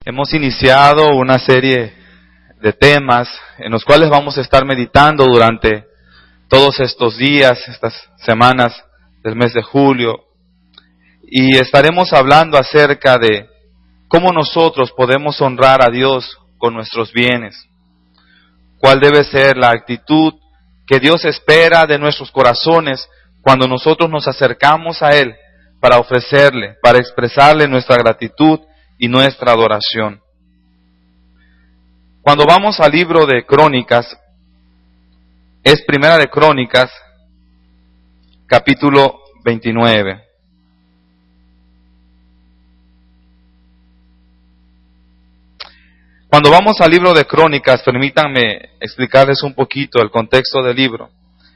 Hemos iniciado una serie de temas en los cuales vamos a estar meditando durante todos estos días, estas semanas del mes de julio, y estaremos hablando acerca de cómo nosotros podemos honrar a Dios con nuestros bienes, cuál debe ser la actitud que Dios espera de nuestros corazones cuando nosotros nos acercamos a Él para ofrecerle, para expresarle nuestra gratitud y nuestra adoración. Cuando vamos al libro de Crónicas, es Primera de Crónicas, capítulo 29. Cuando vamos al libro de Crónicas, permítanme explicarles un poquito el contexto del libro.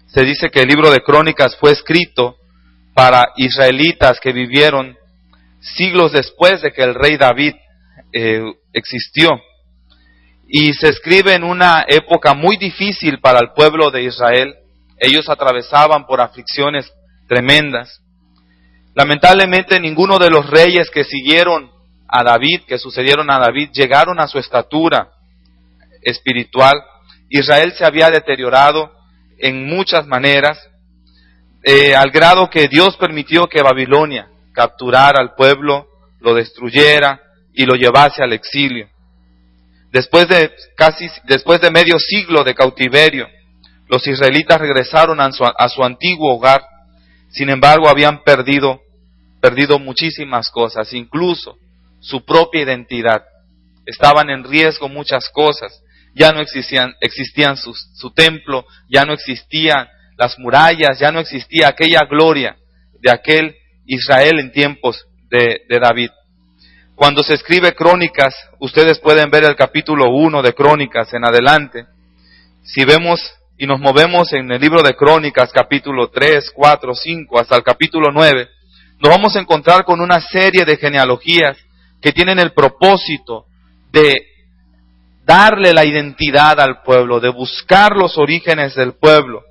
Se dice que el libro de Crónicas fue escrito para israelitas que vivieron siglos después de que el rey David existió. Y se escribe en una época muy difícil para el pueblo de Israel. Ellos atravesaban por aflicciones tremendas. Lamentablemente ninguno de los reyes que siguieron a David, que sucedieron a David, llegaron a su estatura espiritual. Israel se había deteriorado en muchas maneras, al grado que Dios permitió que Babilonia capturara al pueblo, lo destruyera y lo llevase al exilio. Después de medio siglo de cautiverio, los israelitas regresaron a su antiguo hogar. Sin embargo, habían perdido muchísimas cosas, incluso su propia identidad. Estaban en riesgo muchas cosas. Ya no existían su templo, ya no existían las murallas, ya no existía aquella gloria de aquel Israel en tiempos de David. Cuando se escribe Crónicas, ustedes pueden ver el capítulo 1 de Crónicas en adelante. Si vemos y nos movemos en el libro de Crónicas, capítulo 3, 4, 5, hasta el capítulo 9, nos vamos a encontrar con una serie de genealogías que tienen el propósito de darle la identidad al pueblo, de buscar los orígenes del pueblo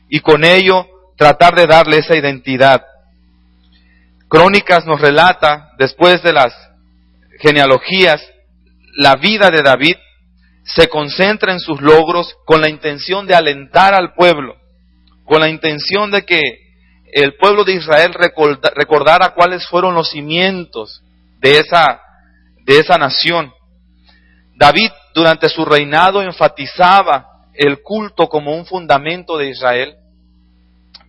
y con ello tratar de darle esa identidad. Crónicas nos relata, después de las genealogías, la vida de David. Se concentra en sus logros con la intención de alentar al pueblo, con la intención de que el pueblo de Israel recordara cuáles fueron los cimientos de esa nación. David, durante su reinado, enfatizaba el culto como un fundamento de Israel.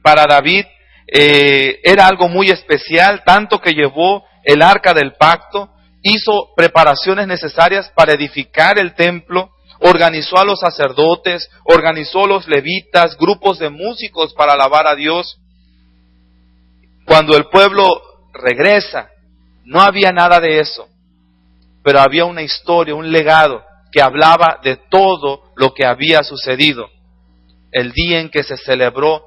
Para David era algo muy especial, tanto que llevó el arca del pacto, hizo preparaciones necesarias para edificar el templo, organizó a los sacerdotes, organizó a los levitas, grupos de músicos para alabar a Dios. Cuando el pueblo regresa, no había nada de eso, pero había una historia, un legado que hablaba de todo lo que había sucedido. El día en que se celebró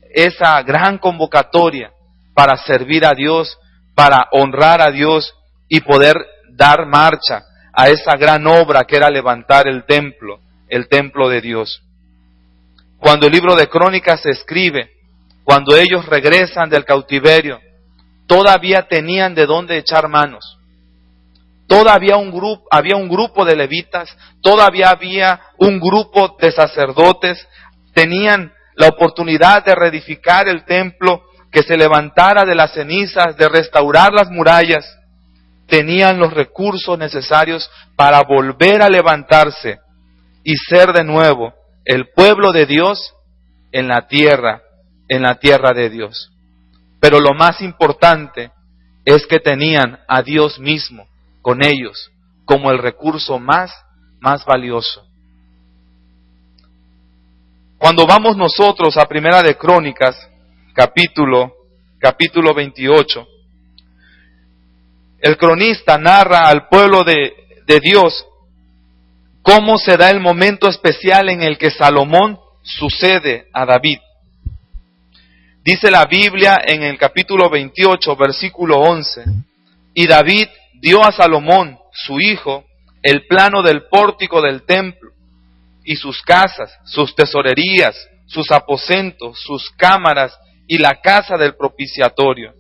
esa gran convocatoria para servir a Dios, para honrar a Dios y poder dar marcha a esa gran obra que era levantar el templo de Dios. Cuando el libro de Crónicas se escribe, cuando ellos regresan del cautiverio, todavía tenían de dónde echar manos. Todavía había un grupo de levitas, todavía había un grupo de sacerdotes, tenían la oportunidad de reedificar el templo, que se levantara de las cenizas, de restaurar las murallas. Tenían los recursos necesarios para volver a levantarse y ser de nuevo el pueblo de Dios en la tierra de Dios. Pero lo más importante es que tenían a Dios mismo con ellos como el recurso más valioso. Cuando vamos nosotros a Primera de Crónicas, capítulo 28, el cronista narra al pueblo de Dios cómo se da el momento especial en el que Salomón sucede a David. Dice la Biblia en el capítulo 28, versículo 11, y David dio a Salomón, su hijo, el plano del pórtico del templo, y sus casas, sus tesorerías, sus aposentos, sus cámaras y la casa del propiciatorio.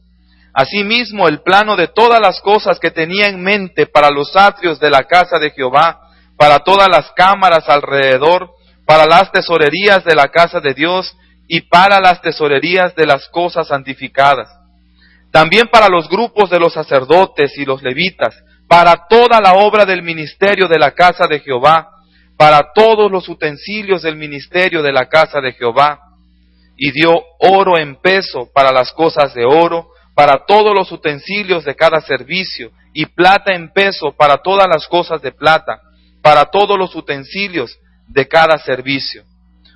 Asimismo, el plano de todas las cosas que tenía en mente para los atrios de la casa de Jehová, para todas las cámaras alrededor, para las tesorerías de la casa de Dios y para las tesorerías de las cosas santificadas. También para los grupos de los sacerdotes y los levitas, para toda la obra del ministerio de la casa de Jehová, para todos los utensilios del ministerio de la casa de Jehová. Y dio oro en peso para las cosas de oro, para todos los utensilios de cada servicio, y plata en peso para todas las cosas de plata, para todos los utensilios de cada servicio.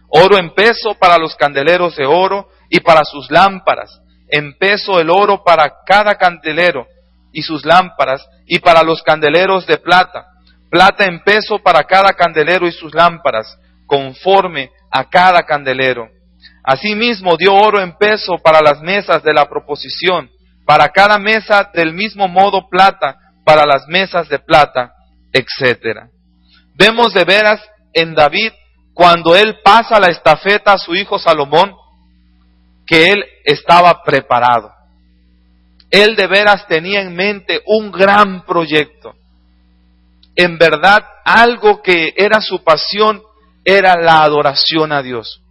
Oro en peso para los candeleros de oro y para sus lámparas, en peso el oro para cada candelero y sus lámparas, y para los candeleros de plata, plata en peso para cada candelero y sus lámparas, conforme a cada candelero. Asimismo dio oro en peso para las mesas de la proposición, para cada mesa del mismo modo plata, para las mesas de plata, etc. Vemos de veras en David, cuando él pasa la estafeta a su hijo Salomón, que él estaba preparado. Él de veras tenía en mente un gran proyecto. En verdad, algo que era su pasión era la adoración a Dios.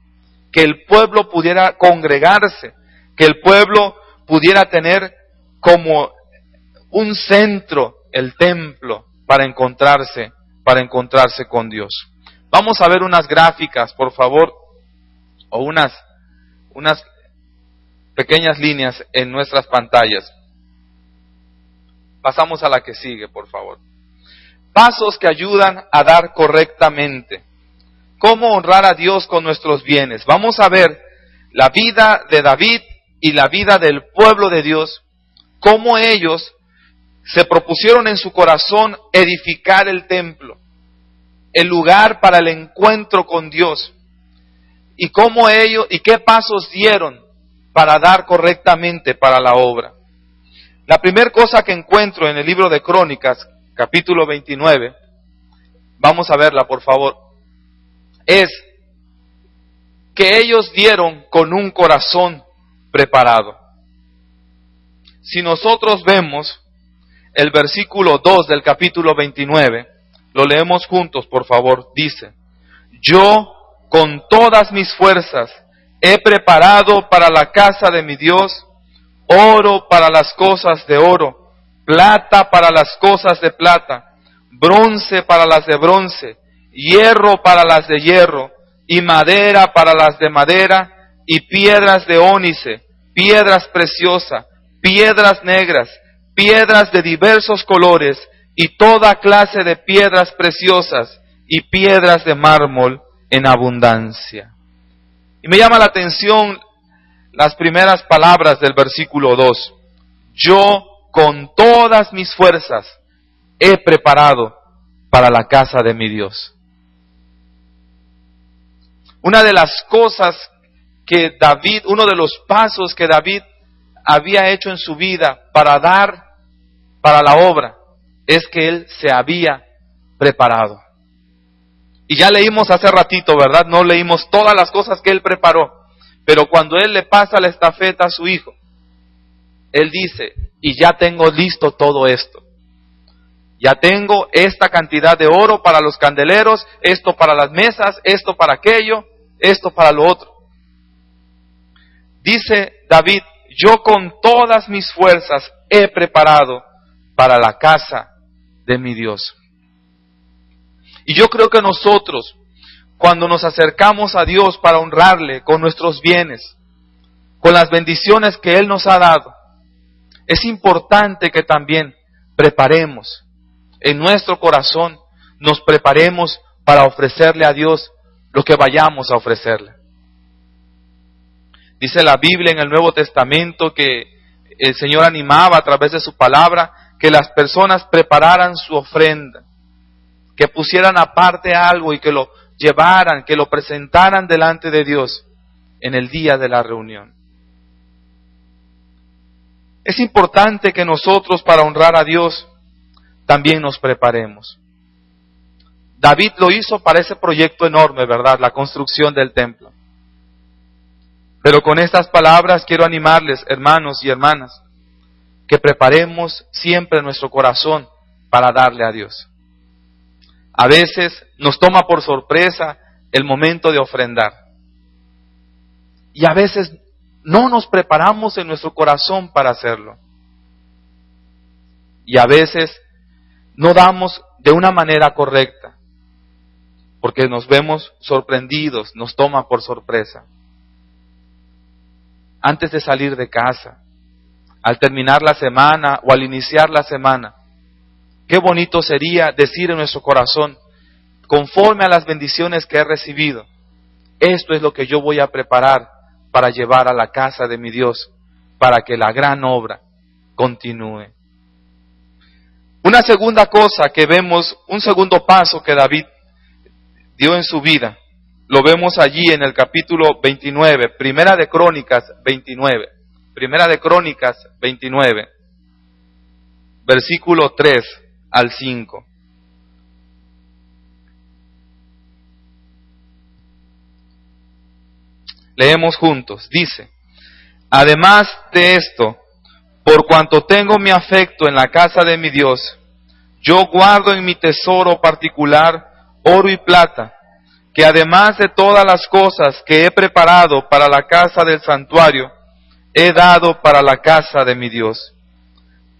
Que el pueblo pudiera congregarse, que el pueblo pudiera tener como un centro el templo para encontrarse con Dios. Vamos a ver unas gráficas, por favor, o unas pequeñas líneas en nuestras pantallas. Pasamos a la que sigue, por favor. Pasos que ayudan a dar correctamente. ¿Cómo honrar a Dios con nuestros bienes? Vamos a ver la vida de David y la vida del pueblo de Dios, cómo ellos se propusieron en su corazón edificar el templo, el lugar para el encuentro con Dios, y cómo ellos, y qué pasos dieron para dar correctamente para la obra. La primera cosa que encuentro en el libro de Crónicas, capítulo 29, vamos a verla por favor, es que ellos dieron con un corazón preparado. Si nosotros vemos el versículo 2 del capítulo 29, lo leemos juntos, por favor, dice: yo con todas mis fuerzas he preparado para la casa de mi Dios oro para las cosas de oro, plata para las cosas de plata, bronce para las de bronce, hierro para las de hierro, y madera para las de madera, y piedras de ónice, piedras preciosas, piedras negras, piedras de diversos colores, y toda clase de piedras preciosas, y piedras de mármol en abundancia. Y me llama la atención las primeras palabras del versículo 2. Yo con todas mis fuerzas he preparado para la casa de mi Dios. Una de las cosas que David, uno de los pasos que David había hecho en su vida para dar para la obra, es que él se había preparado. Y ya leímos hace ratito, ¿verdad? No leímos todas las cosas que él preparó, pero cuando él le pasa la estafeta a su hijo, él dice: y ya tengo listo todo esto. Ya tengo esta cantidad de oro para los candeleros, esto para las mesas, esto para aquello, esto para lo otro. Dice David: yo con todas mis fuerzas he preparado para la casa de mi Dios. Y yo creo que nosotros, cuando nos acercamos a Dios para honrarle con nuestros bienes, con las bendiciones que Él nos ha dado, es importante que también preparemos en nuestro corazón, nos preparemos para ofrecerle a Dios lo que vayamos a ofrecerle. Dice la Biblia en el Nuevo Testamento que el Señor animaba a través de su palabra que las personas prepararan su ofrenda, que pusieran aparte algo y que lo llevaran, que lo presentaran delante de Dios en el día de la reunión. Es importante que nosotros, para honrar a Dios, también nos preparemos. David lo hizo para ese proyecto enorme, ¿verdad? La construcción del templo. Pero con estas palabras quiero animarles, hermanos y hermanas, que preparemos siempre nuestro corazón para darle a Dios. A veces nos toma por sorpresa el momento de ofrendar. Y a veces no nos preparamos en nuestro corazón para hacerlo. Y a veces no damos de una manera correcta, porque nos vemos sorprendidos, nos toma por sorpresa. Antes de salir de casa, al terminar la semana o al iniciar la semana, qué bonito sería decir en nuestro corazón, conforme a las bendiciones que he recibido, esto es lo que yo voy a preparar para llevar a la casa de mi Dios, para que la gran obra continúe. Una segunda cosa que vemos, un segundo paso que David dio en su vida, lo vemos allí en el capítulo 29, Primera de Crónicas 29, Primera de Crónicas 29, versículo 3 al 5. Leemos juntos, dice: además de esto, por cuanto tengo mi afecto en la casa de mi Dios, yo guardo en mi tesoro particular oro y plata, que además de todas las cosas que he preparado para la casa del santuario, he dado para la casa de mi Dios.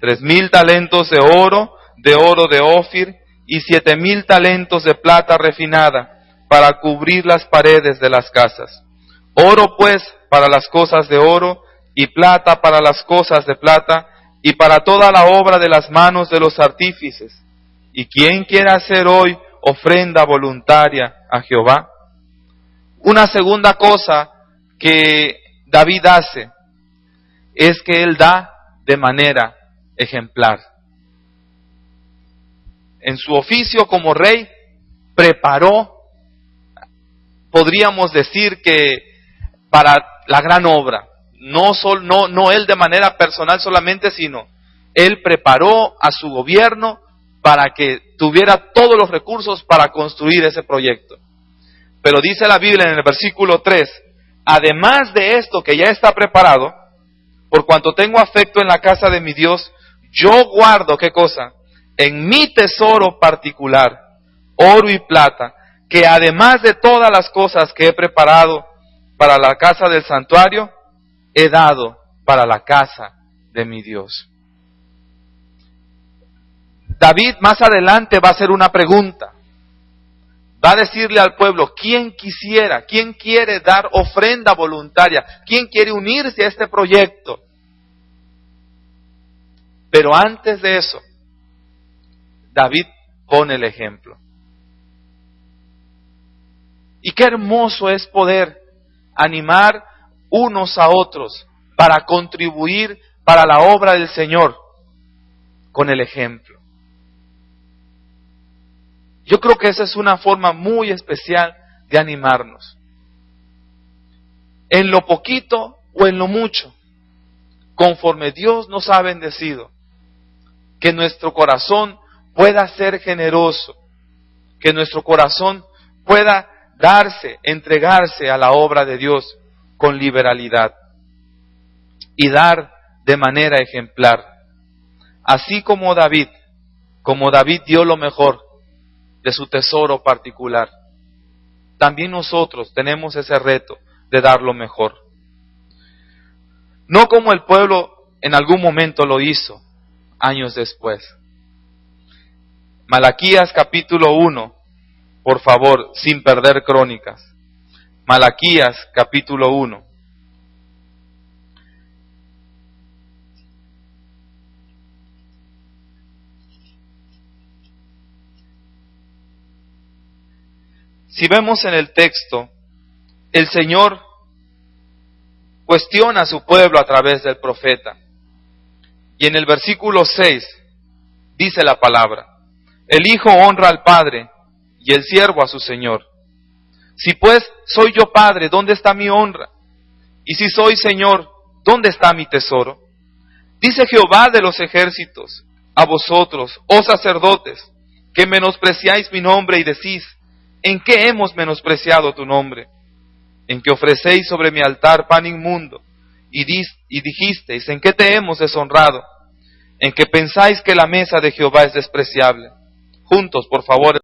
3,000 talentos de oro de Ofir, y 7,000 talentos de plata refinada, para cubrir las paredes de las casas. Oro pues para las cosas de oro, y plata para las cosas de plata, y para toda la obra de las manos de los artífices. ¿Y quién quiere hacer hoy ofrenda voluntaria a Jehová? Una segunda cosa que David hace es que él da de manera ejemplar. En su oficio como rey, preparó, podríamos decir que para la gran obra, no él de manera personal solamente, sino él preparó a su gobierno para que tuviera todos los recursos para construir ese proyecto. Pero dice la Biblia en el versículo 3, además de esto que ya está preparado, por cuanto tengo afecto en la casa de mi Dios, yo guardo, ¿qué cosa? En mi tesoro particular, oro y plata, que además de todas las cosas que he preparado para la casa del santuario, he dado para la casa de mi Dios. David más adelante va a hacer una pregunta. Va a decirle al pueblo, ¿quién quiere dar ofrenda voluntaria? ¿Quién quiere unirse a este proyecto? Pero antes de eso, David pone el ejemplo. Y qué hermoso es poder animar unos a otros para contribuir para la obra del Señor con el ejemplo. Yo creo que esa es una forma muy especial de animarnos. En lo poquito o en lo mucho, conforme Dios nos ha bendecido, que nuestro corazón pueda ser generoso, que nuestro corazón pueda entregarse a la obra de Dios con liberalidad y dar de manera ejemplar. Así como David dio lo mejor de su tesoro particular, también nosotros tenemos ese reto de dar lo mejor. No como el pueblo en algún momento lo hizo, años después. Malaquías capítulo 1, por favor, sin perder Crónicas. Malaquías capítulo 1. Si vemos en el texto, el Señor cuestiona a su pueblo a través del profeta. Y en el versículo 6 dice la palabra: el hijo honra al padre y el siervo a su señor. Si pues soy yo padre, ¿dónde está mi honra? Y si soy señor, ¿dónde está mi tesoro? Dice Jehová de los ejércitos a vosotros, oh sacerdotes, que menospreciáis mi nombre y decís: ¿en qué hemos menospreciado tu nombre? En que ofrecéis sobre mi altar pan inmundo, y dijisteis: ¿en qué te hemos deshonrado? en que pensáis que la mesa de Jehová es despreciable. Juntos, por favor.